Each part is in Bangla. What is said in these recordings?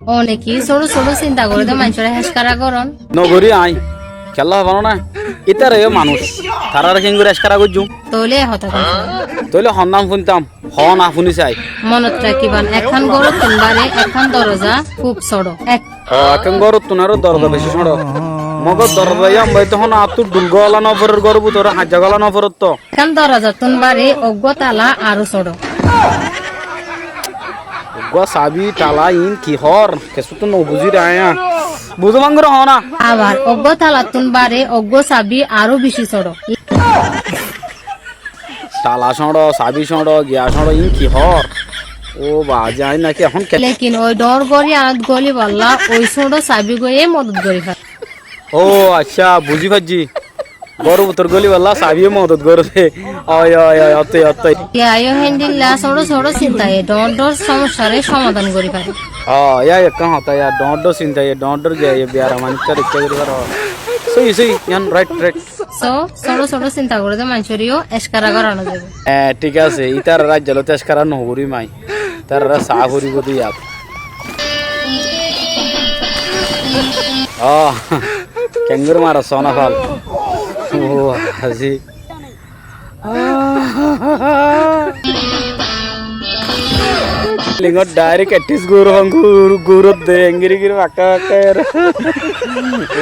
অনেকে ছোট ছোট চিন্তা করে তো মানুষের হেসকারা করন নগরী আই খেলা হবানো না ইতারে মানুষ তারার কেন করে এসকারা করছু তলে হতা তইলে হন্নাম শুনতাম হ না শুনি চাই মনত রাখিবান এখন গরু তিনবারে এখন দরজা খুব ছোট এখন গরু তোনারও দরজা বেশি সড় মগর দরজা ইয়াম বাই তখন আতু ডুল গলা নফরের গরু তোর হাজা গলা নফরত তো এখন দরজা তিনবারে অজ্ঞ তালা আরো ছোট গো সাবি টালা ইন কি হর কেসু তো ন বুঝি রায়া বুঝো মাঙ্গর হ না আবার অজ্ঞ তালা তিনবারে অজ্ঞ চাবি আরো বেশি ছোট টালা সড় সাবি সড় গিয়া সড় ইন কি হর ও বা যাই নাকি এখন লেকিন ওই ডর গড়ি আনত গলি বললা ওই ছোট চাবি গয়ে মদত করি ফেল ও আচ্ছা বুঝি পাচ্ছি গরু তোর গলি বললা সাবিয়ে মদত করবে অয় অয় অয় অতই অতই আয়ো হ্যান্ডিল্লা ছোট ছোট চিন্তায় ডর ডর সমস্যার সমাধান করি পারে या कहाँ होता है यार डॉन्डो चिंता ये डॉन्डर गया ये बिहार हमारे क्या दिक्कत है यार सही सही यार राइट राइट সো ছোট ছোট চিন্তা করে তো মানুষেরও এসকারা করানো যাবে ঠিক আছে ইতার রাজ্য জলতে এসকারা নহরি মাই তার সা করিব দি আপ কেঙ্গুর মারা সোনা ফাল ও হাজি लिंगो डायरेक्ट एटिस गुरु गुरु दे अंगिरी गिर वाका कर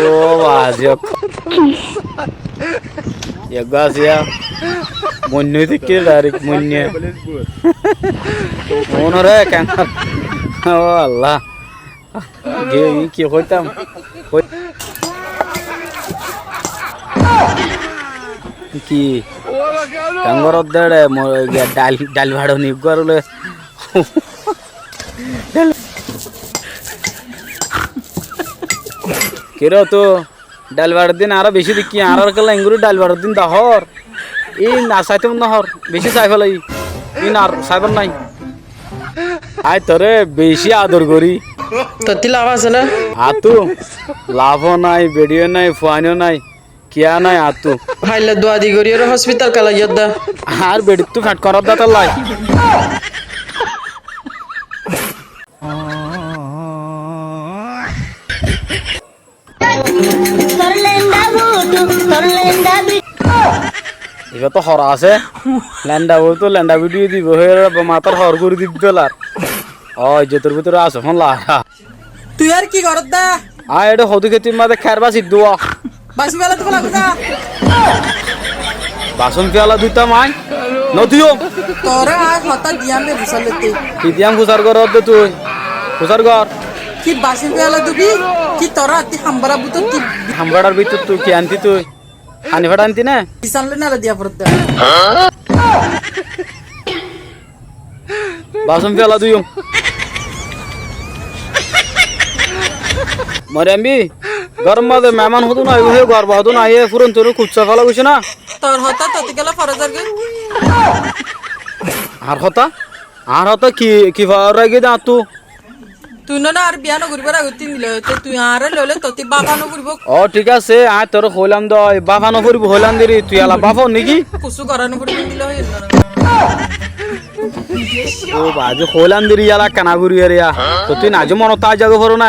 ओ वाजियो ये गासिया मुन्ने दिखे डायरेक्ट मुन्ने मोनो रे कैंकर ओ अल्लाह ये क्या होता कि कैंगर दे डाल डाल भाड़ो नहीं करले কিরো তো ডাল বাড়ার দিন আরো বেশি দেখি আর কালা ইঙ্গুরি ডাল বাড়ার দিন দাহর এই না চাইতে নহর বেশি চাই ফেলাই ই না চাইবার নাই আই তোরে বেশি আদর করি তোর লাভ আছে না আতু লাভও নাই বেডিও নাই ফুয়ানিও নাই কিয়া নাই আতু হাইলে দোয়া দি করি হসপিটাল কালা ইয়াদা আর বেডি তু ফাট করার দাতা লাই এবার তো হরা আছে ল্যান্ডা বল তো ল্যান্ডা ভিডিও দিব মাথার হর করে দিব তোলার ওই যে তোর ভিতরে আছে ফোন লা তুই আর কি করত দা এটা হদু খেতে মাঝে খেরবা সিদ্ধ বাসি বেলা তো লাগু দা বাসন পেয়ালা দুইটা মাই নদিও তোরা আর হতা দিয়ামে বুসালেতে কি দিয়াম খুসার ঘর দে তুই খুসার ঘর কি বাসি বেলা দুবি কি তোরা আতি হামবারা বুতো কি হামবাড়ার ভিতর তুই কি আনতি তুই হানি ফাটা আনতি না বিসালে না দিয়া পড়ত বাসন পেয়ালা দুইও মরেম্বি গরম মাঝে মেহমান হতো না এগুলো গর্ব হতো না এ পুরন তোর খুচা ফেলা গেছে না তোর হতা ততি গেলা ফরজার গে আর হতা কি কি ফার রাখি দা তুই না আর বিয়া নকরিবার আগতে নিলে তুই আর ললে ততি বাবা নকরিব ও ঠিক আছে আয় তোর হইলাম দ বাবা নকরিব হইলাম দেরি তুই আলা বাবা নাকি কুসু করা নকরিব দিলে হইল না ও বাজে হইলাম দেরি আলা কানা ঘুরি রে তো তুই নাজে মন তা জায়গা ভরো না